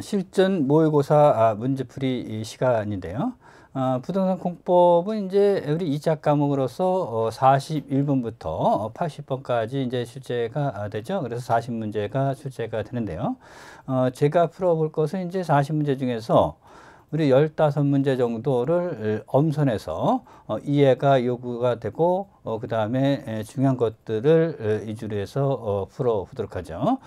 실전 모의고사 문제풀이 시간인데요. 부동산 공법은 이제 우리 2차 과목으로서 41번부터 80번까지 이제 출제가 되죠. 그래서 40문제가 출제가 되는데요. 제가 풀어볼 것은 이제 40문제 중에서 우리 15문제 정도를 엄선해서 이해가 요구가 되고 그 다음에 중요한 것들을 위주로 해서 풀어보도록 하죠.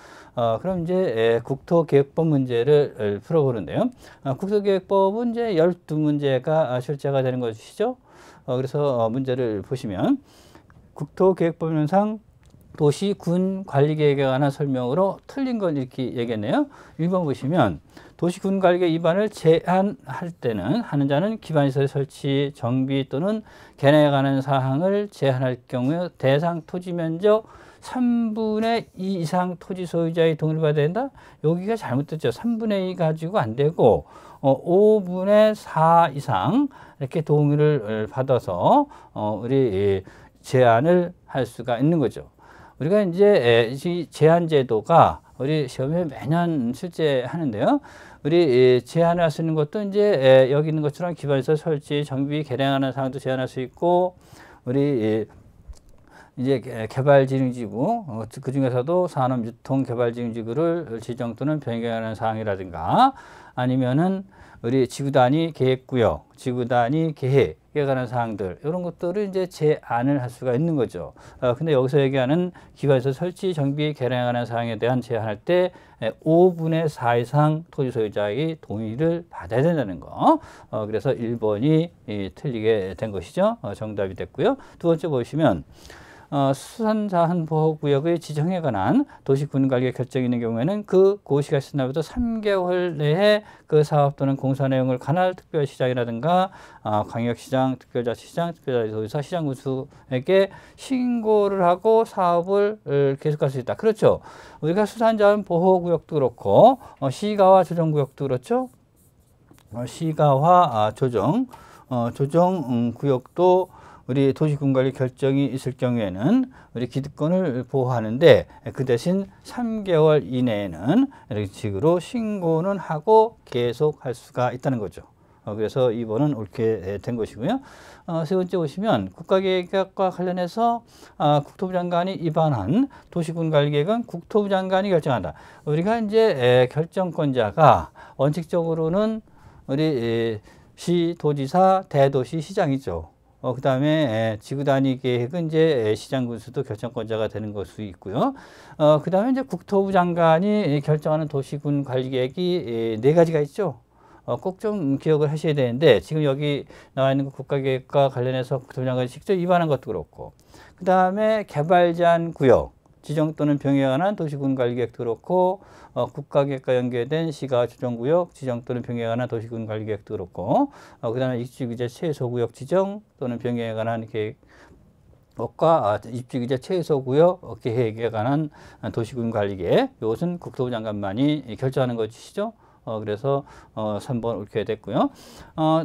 그럼 이제 국토계획법 문제를 풀어보는데요. 국토계획법은 이제 12문제가 출제가 되는 것이죠. 그래서 문제를 보시면 국토계획법론상 도시, 군 관리계획에 관한 설명으로 틀린 건 이렇게 얘기했네요. 1번 보시면 도시, 군 관리계획 위반을 제한할 때는 하는 자는 기반시설 설치, 정비 또는 개량에 관한 사항을 제한할 경우에 대상 토지 면적 3분의 2 이상 토지 소유자의 동의를 받아야 된다. 여기가 잘못됐죠. 3분의 2 가지고 안 되고 5분의 4 이상 이렇게 동의를 받아서 우리 제한을 할 수가 있는 거죠. 우리가 이제 이 제한 제도가 우리 시험에 매년 출제하는데요. 우리 제한할 수 있는 것도 이제 여기 있는 것처럼 기반시설 설치, 정비, 개량하는 사항도 제한할 수 있고, 우리 이제 개발진흥지구, 그 중에서도 산업유통개발진흥지구를 지정 또는 변경하는 사항이라든가, 아니면은 우리 지구단위 계획구역, 지구단위 계획에 관한 사항들, 이런 것들을 이제 제한을 할 수가 있는 거죠. 근데 여기서 얘기하는 기반시설 설치, 정비, 개량에 관한 사항에 대한 제한할 때 5분의 4 이상 토지 소유자의 동의를 받아야 된다는 거. 그래서 1번이 틀리게 된 것이죠. 정답이 됐고요. 두 번째 보시면 수산자한 보호구역의 지정에 관한 도시군관리의 결정이 있는 경우에는 그 고시가 시작부터 3개월 내에 그 사업 또는 공사 내용을 관할 특별시장이라든가 광역시장, 특별자치시장, 특별자치도지사, 시장군수에게 신고를 하고 사업을 계속할 수 있다. 그렇죠. 우리가 수산자한 보호구역도 그렇고 시가와 조정구역도 그렇죠. 시가와 조정구역도 우리 도시군관리 결정이 있을 경우에는 우리 기득권을 보호하는데 그 대신 3개월 이내에는 이렇게 식으로 신고는 하고 계속할 수가 있다는 거죠. 그래서 2번은 옳게 된 것이고요. 세 번째 보시면 국가계획과 관련해서 국토부 장관이 위반한 도시군관리계획은 국토부 장관이 결정한다. 우리가 이제 결정권자가 원칙적으로는 우리 시, 도지사, 대도시, 시장이죠. 그 다음에 지구단위 계획은 이제 시장군수도 결정권자가 되는 것이 있고요. 그 다음에 이제 국토부 장관이 결정하는 도시군 관리계획이 4가지가 있죠. 꼭 좀 기억을 하셔야 되는데 지금 여기 나와 있는 국가계획과 관련해서 국토부 장관이 직접 위반한 것도 그렇고, 그 다음에 개발제한 구역 지정 또는 병행에 관한 도시군 관리계획도 그렇고, 국가계획과 연계된 시가 조정구역 지정 또는 병행에 관한 도시군 관리계획도 그렇고, 그 다음에 입지규제 최소구역 지정 또는 병행에 관한 계획과 입지규제 최소구역 계획에 관한 도시군 관리계획, 이것은 국토부 장관만이 결정하는 것이죠. 그래서 3번 옳게 됐고요.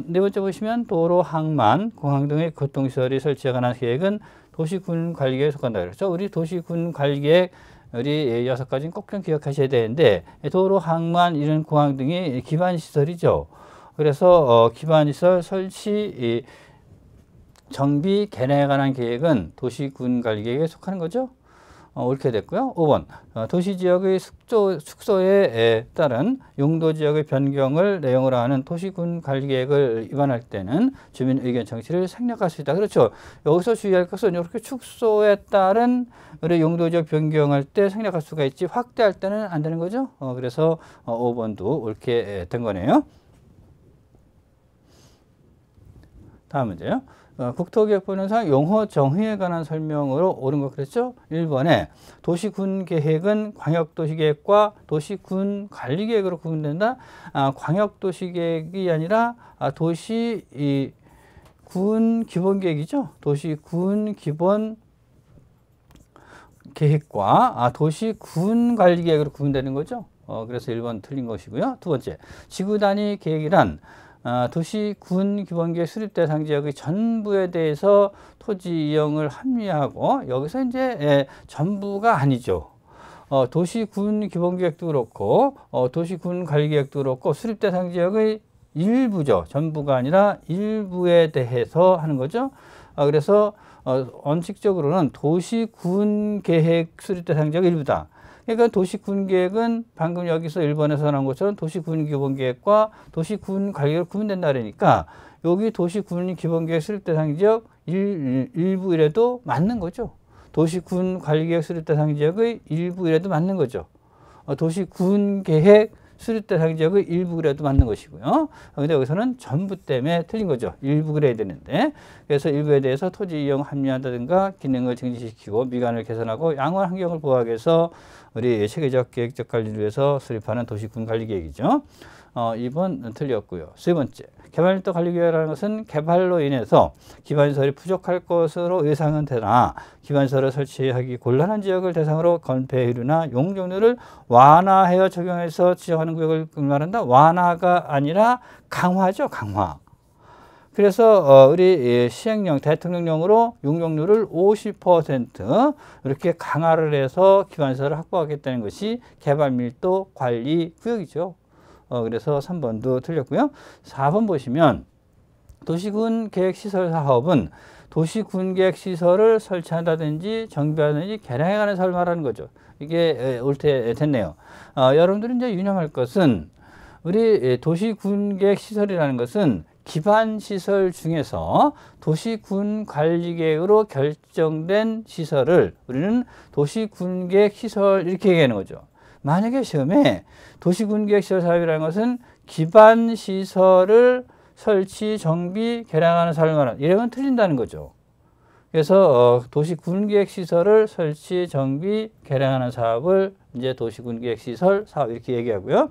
네 번째 보시면 도로, 항만, 공항 등의 교통시설이 설치에 관한 계획은 도시군 관리계획에 속한다. 그렇죠? 우리 도시군 관리계획 우리 6가지는 꼭 좀 기억하셔야 되는데 도로, 항만, 이런 공항 등이 기반시설이죠. 그래서 기반시설 설치, 정비, 개량에 관한 계획은 도시군 관리계획에 속하는 거죠. 옳게 됐고요. 5번 도시지역의 축소에 따른 용도지역의 변경을 내용으로 하는 도시군 관리계획을 위반할 때는 주민 의견 청취를 생략할 수 있다. 그렇죠. 여기서 주의할 것은 이렇게 축소에 따른 우리 용도지역 변경할 때 생략할 수가 있지 확대할 때는 안 되는 거죠. 그래서 5번도 옳게 된 거네요. 다음 문제요. 국토계획법론상 용어 정의에 관한 설명으로 옳은 거 그랬죠? 1번에 도시군계획은 광역도시계획과 도시군관리계획으로 구분된다. 광역도시계획이 아니라 도시군기본계획이죠. 도시군기본계획과 도시군관리계획으로 구분되는 거죠. 그래서 1번 틀린 것이고요. 두 번째, 지구단위 계획이란 도시군 기본계획 수립 대상 지역의 전부에 대해서 토지 이용을 합리화하고, 여기서 이제 전부가 아니죠. 도시군 기본계획도 그렇고 도시군 관리계획도 그렇고 수립 대상 지역의 일부죠. 전부가 아니라 일부에 대해서 하는 거죠. 그래서 원칙적으로는 도시군 계획 수립 대상 지역 일부다. 그러니까 도시군 계획은 방금 여기서 1번에서 나온 것처럼 도시군 기본계획과 도시군 관리계획으로 구분된다 그러니까 여기 도시군 기본계획 수립 대상 지역 일부이라도 맞는 거죠. 도시군 관리계획 수립 대상 지역의 일부이라도 맞는 거죠. 도시군 계획 수립 대상 지역의 일부 그래도 맞는 것이고요. 근데 여기서는 전부 때문에 틀린 거죠. 일부 그래야 되는데. 그래서 일부에 대해서 토지 이용 합리화한다든가 기능을 증진시키고 미관을 개선하고 양원 환경을 보호하기 위해서 우리 체계적 계획적 관리를 위해서 수립하는 도시군 관리 계획이죠. 2번 틀렸고요. 세 번째, 개발밀도 관리계획이라는 것은 개발로 인해서 기반시설이 부족할 것으로 예상은 되나 기반시설을 설치하기 곤란한 지역을 대상으로 건폐율이나 용적률을 완화하여 적용해서 지정하는 구역을 말한다. 완화가 아니라 강화죠. 강화. 그래서 우리 시행령, 대통령령으로 용적률을 50% 이렇게 강화를 해서 기반시설을 확보하겠다는 것이 개발밀도 관리 구역이죠. 그래서 3번도 틀렸고요. 4번 보시면 도시군 계획시설 사업은 도시군 계획시설을 설치한다든지 정비하든지 개량해가는 사업을 말하는 거죠. 이게 옳게 됐네요. 여러분들이 이제 유념할 것은 우리 도시군 계획시설이라는 것은 기반시설 중에서 도시군 관리계획으로 결정된 시설을 우리는 도시군계획시설 이렇게 얘기하는 거죠. 만약에 시험에 도시군계획시설 사업이라는 것은 기반시설을 설치, 정비, 개량하는 사업을 말하는 이러면 틀린다는 거죠. 그래서 도시군계획시설을 설치, 정비, 개량하는 사업을 이제 도시군계획시설 사업 이렇게 얘기하고요.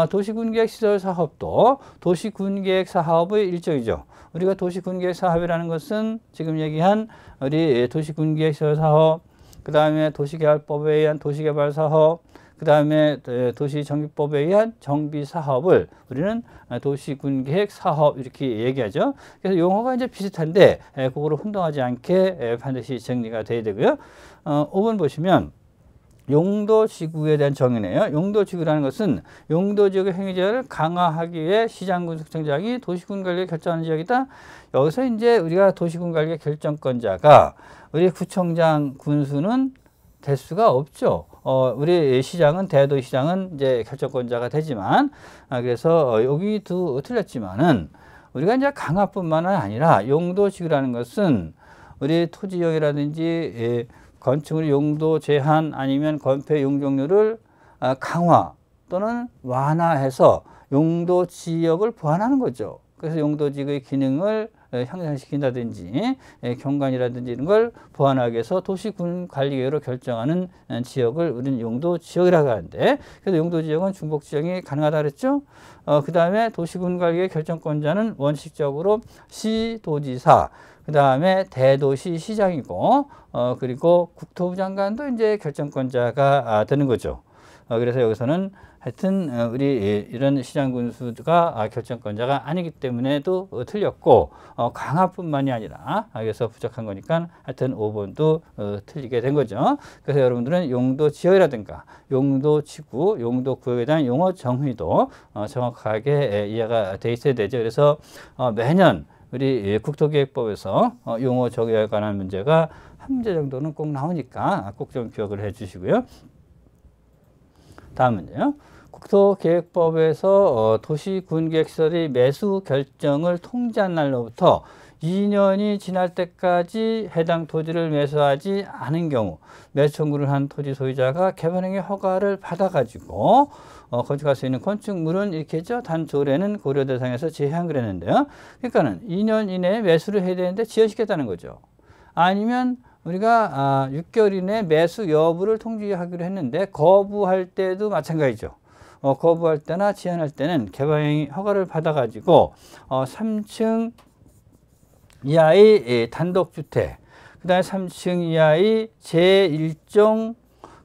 도시군계획시설 사업도 도시군계획 사업의 일종이죠. 우리가 도시군계획 사업이라는 것은 지금 얘기한 우리 도시군계획시설 사업, 그 다음에 도시개발법에 의한 도시개발 사업, 그 다음에 도시정비법에 의한 정비사업을 우리는 도시군계획 사업 이렇게 얘기하죠. 그래서 용어가 이제 비슷한데 그거를 혼동하지 않게 반드시 정리가 돼야 되고요. 5번 보시면 용도지구에 대한 정의네요. 용도지구라는 것은 용도지역의 행위제를 강화하기 위해 시장군수청장이 도시군관리에 결정하는 지역이다. 여기서 이제 우리가 도시군관리의 결정권자가 우리 구청장 군수는 될 수가 없죠. 우리 시장은 대도시장은 이제 결정권자가 되지만 그래서 여기도 틀렸지만은 우리가 이제 강화뿐만 아니라 용도지구라는 것은 우리 토지용이라든지 건축물 용도 제한 아니면 건폐 용적률을 강화 또는 완화해서 용도 지역을 보완하는 거죠. 그래서 용도지구의 기능을 향상시킨다든지 경관이라든지 이런 걸 보완하기 위해서 도시군 관리계획으로 결정하는 지역을 우리는 용도지역이라고 하는데 그래서 용도지역은 중복지정이 가능하다 그랬죠. 그 다음에 도시군 관리계획 결정권자는 원칙적으로 시도지사 그 다음에 대도시 시장이고 그리고 국토부 장관도 이제 결정권자가 되는 거죠. 그래서 여기서는 하여튼 우리 이런 시장 군수가 결정권자가 아니기 때문에도 틀렸고 강화뿐만이 아니라 그래서 부족한 거니까 하여튼 5번도 틀리게 된 거죠. 그래서 여러분들은 용도 지역이라든가 용도 지구, 용도 구역에 대한 용어 정의도 정확하게 이해가 돼 있어야 되죠. 그래서 매년 우리 국토계획법에서 용어 정의에 관한 문제가 한 문제 정도는 꼭 나오니까 꼭 좀 기억을 해 주시고요. 다음 문제요. 국토계획법에서 도시군계획시설의 매수 결정을 통지한 날로부터 2년이 지날 때까지 해당 토지를 매수하지 않은 경우 매수 청구를 한 토지 소유자가 개발행위 허가를 받아가지고 건축할 수 있는 건축물은 이렇게 했죠. 단조례는 고려 대상에서 제한 그랬는데요. 그러니까는 2년 이내에 매수를 해야 되는데 지연시켰다는 거죠. 아니면 우리가 6개월 이내에 매수 여부를 통지하기로 했는데 거부할 때도 마찬가지죠. 거부할 때나 제한할 때는 개발행위 허가를 받아가지고 3층 이하의 단독주택, 그 다음에 3층 이하의 제1종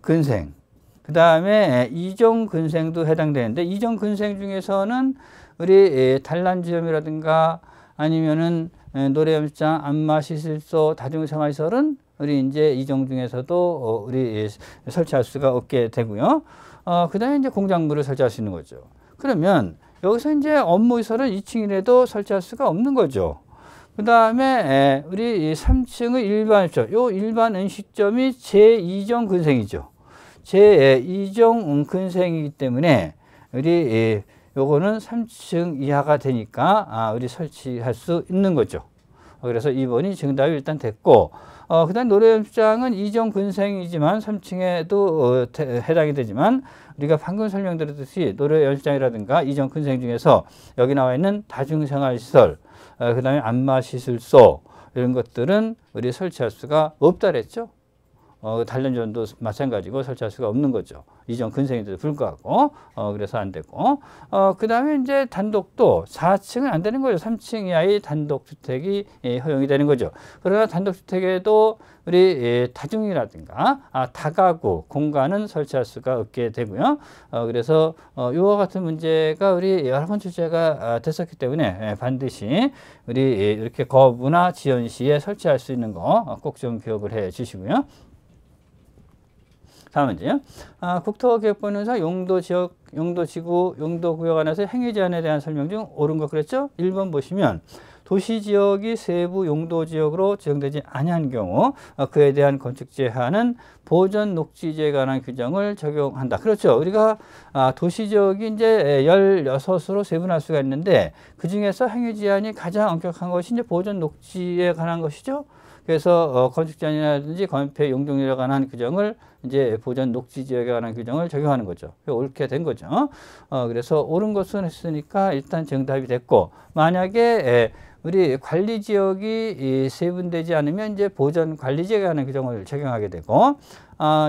근생, 그 다음에 2종 근생도 해당되는데 2종 근생 중에서는 우리 단란주점이라든가 아니면은 노래연습장, 안마시설소, 다중생활시설은 우리 이제 이종 중에서도 우리 설치할 수가 없게 되고요. 그 다음에 이제 공작물을 설치할 수 있는 거죠. 그러면 여기서 이제 업무시설은 2층이라도 설치할 수가 없는 거죠. 그 다음에 우리 3층의 일반시설, 요 일반 음식점이 제2종 근생이죠. 제2종 근생이기 때문에 우리 요거는 3층 이하가 되니까 우리 설치할 수 있는 거죠. 그래서 2번이 정답이 일단 됐고, 그 다음 노래연습장은 2종 근생이지만 3층에도 해당이 되지만 우리가 방금 설명드렸듯이 노래연습장이라든가 2종 근생 중에서 여기 나와 있는 다중생활시설, 그 다음에 안마시술소 이런 것들은 우리 설치할 수가 없다 그랬죠. 단련전도 마찬가지고 설치할 수가 없는 거죠. 이전 근생인데도 불구하고. 그래서 안 되고. 그 다음에 이제 단독도 4층은 안 되는 거죠. 3층 이하의 단독주택이 허용이 되는 거죠. 그러나 단독주택에도 우리 다중이라든가 다가구 공간은 설치할 수가 없게 되고요. 그래서 이와 같은 문제가 우리 여러 번 출제가 됐었기 때문에 반드시 우리 이렇게 거부나 지연 시에 설치할 수 있는 거 꼭 좀 기억을 해 주시고요. 다음 문제요. 국토개혁본에서 용도지역, 용도지구, 용도구역 안에서 행위제한에 대한 설명 중 옳은 것 그랬죠? 1번 보시면 도시지역이 세부 용도지역으로 지정되지 아니한 경우 그에 대한 건축 제한은 보전 녹지지에 관한 규정을 적용한다. 그렇죠. 우리가 도시지역이 이제 16으로 세분할 수가 있는데 그 중에서 행위제한이 가장 엄격한 것이 이제 보전 녹지에 관한 것이죠. 그래서 건축 제한이라든지 건폐 용적률에 관한 규정을 이제 보전 녹지 지역에 관한 규정을 적용하는 거죠. 옳게 된 거죠. 그래서 옳은 것은 했으니까 일단 정답이 됐고, 만약에 우리 관리 지역이 세분되지 않으면 이제 보전 관리 지역에 관한 규정을 적용하게 되고,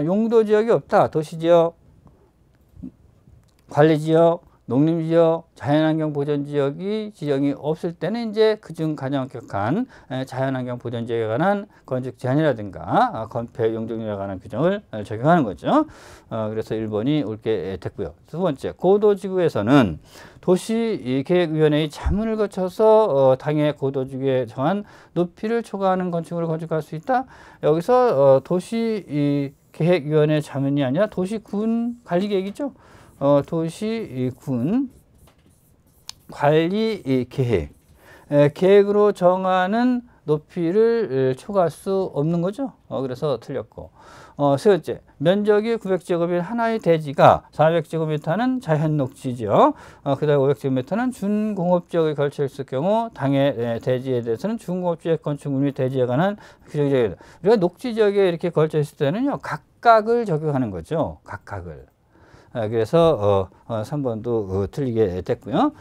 용도 지역이 없다. 도시 지역, 관리 지역, 농림지역, 자연환경 보전지역이 지정이 없을 때는 이제 그중 가장 엄격한 자연환경 보전지역에 관한 건축 제한이라든가 건폐 용적률에 관한 규정을 적용하는 거죠. 그래서 1번이 옳게 됐고요. 두 번째, 고도지구에서는 도시계획위원회의 자문을 거쳐서 당의 고도지구에 정한 높이를 초과하는 건축물을 건축할 수 있다. 여기서 도시계획위원회 자문이 아니라 도시군 관리계획이죠. 도시군 관리 계획, 계획으로 정하는 높이를 초과할 수 없는 거죠. 그래서 틀렸고. 세 번째, 면적이 900제곱미터 하나의 대지가 400제곱미터는 자연녹지지역, 그 다음에 500제곱미터는 준공업지역에 걸쳐 있을 경우 당의 대지에 대해서는 준공업지역 건축물 및 대지에 관한 규정이 되겠다. 우리가 녹지지역에 이렇게 걸쳐 있을 때는요, 각각을 적용하는 거죠. 각각을. 그래서 3번도 틀리게 됐고요.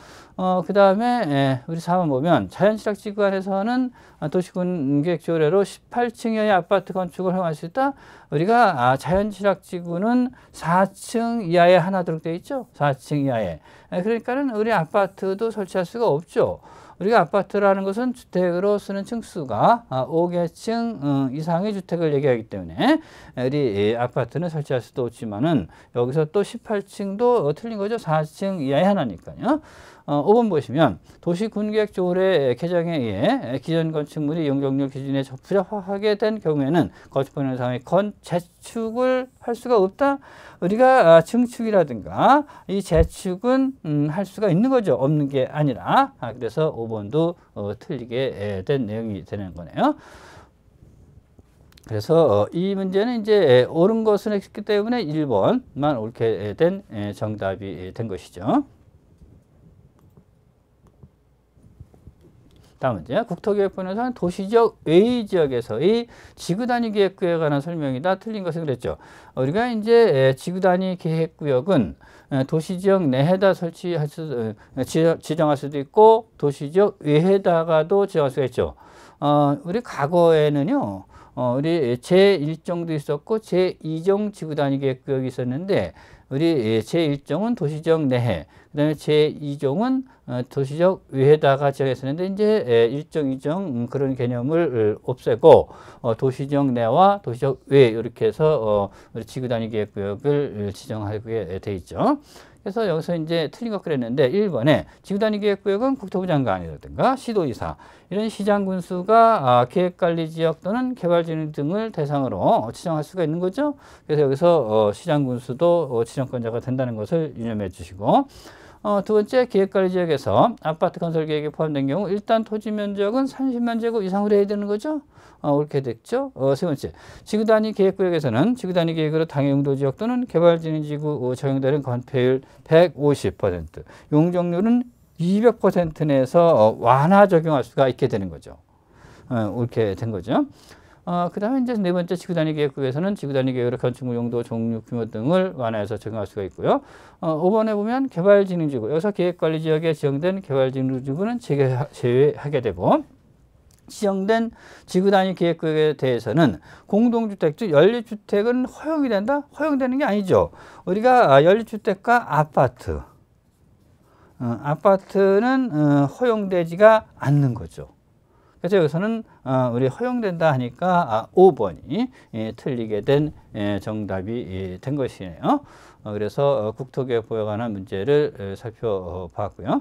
그 다음에 우리 4번 보면 자연취락지구 안에서는 도시군계획조례로 18층 이하의 아파트 건축을 허용할 수 있다. 우리가 자연취락지구는 4층 이하에 하나 들어되어 있죠. 4층 이하에. 그러니까는 우리 아파트도 설치할 수가 없죠. 우리가 아파트라는 것은 주택으로 쓰는 층수가 5개층 이상의 주택을 얘기하기 때문에 우리 아파트는 설치할 수도 없지만은 여기서 또 18층도 틀린 거죠. 4층 이하의 하나니까요. 5번 보시면 도시군계획조례 개정에 의해 기존 건축물이 용적률 기준에 부적합하게 된 경우에는 건축법령 상의 재축을 할 수가 없다. 우리가 증축이라든가 이 재축은 할 수가 있는 거죠. 없는 게 아니라. 그래서 5번도 틀리게 된 내용이 되는 거네요. 그래서 이 문제는 이제 옳은 것은 했기 때문에 1번만 옳게 된 정답이 된 것이죠. 다음 문제. 국토계획본에서는 도시지역 외의 지역에서의 지구단위 계획구역에 관한 설명이다. 틀린 것을 그랬죠. 우리가 이제 지구단위 계획구역은 도시지역 내에다 지정할 수도 있고 도시지역 외에다가도 지정할 수가 있죠. 우리 과거에는요. 우리 제1종도 있었고 제2종 지구단위 계획구역이 있었는데 우리 제1종은 도시지역 내에, 그 다음에 제2종은 도시지역 외에다가 지정했었는데 이제 1종, 2종 그런 개념을 없애고 도시지역 내와 도시지역 외 이렇게 해서 우리 지구단위 계획구역을 지정하게 돼 있죠. 그래서 여기서 이제 틀린 것 그랬는데 1번에 지구단위계획구역은 국토부 장관이라든가 시도의사 이런 시장군수가 계획관리지역 또는 개발진흥 등을 대상으로 지정할 수가 있는 거죠. 그래서 여기서 시장군수도 지정권자가 된다는 것을 유념해 주시고 두 번째 계획관리지역에서 아파트 건설 계획에 포함된 경우 일단 토지 면적은 30만 제곱 이상으로 해야 되는 거죠. 옳게 됐죠. 세 번째, 지구단위 계획구역에서는 지구단위 계획으로 당해용도지역 또는 개발진흥지구 적용되는 건폐율 150%, 용적률은 200% 내에서 완화 적용할 수가 있게 되는 거죠. 옳게 된 거죠. 그 다음에 이제 네 번째 지구단위 계획구에서는 지구단위 계획으로 건축물 용도, 종류, 규모 등을 완화해서 적용할 수가 있고요. 5번에 보면 개발진흥지구, 여기서 계획관리지역에 지정된 개발진흥지구는 제외하게 되고, 지정된 지구단위 계획구역에 대해서는 공동주택, 즉 연립주택은 허용이 된다? 허용되는 게 아니죠. 우리가 연립주택과 아파트는 허용되지가 않는 거죠. 그래서 여기서는 우리 허용된다 하니까 5번이 틀리게 된 정답이 된 것이네요. 그래서 국토개혁부에 관한 문제를 살펴봤고요.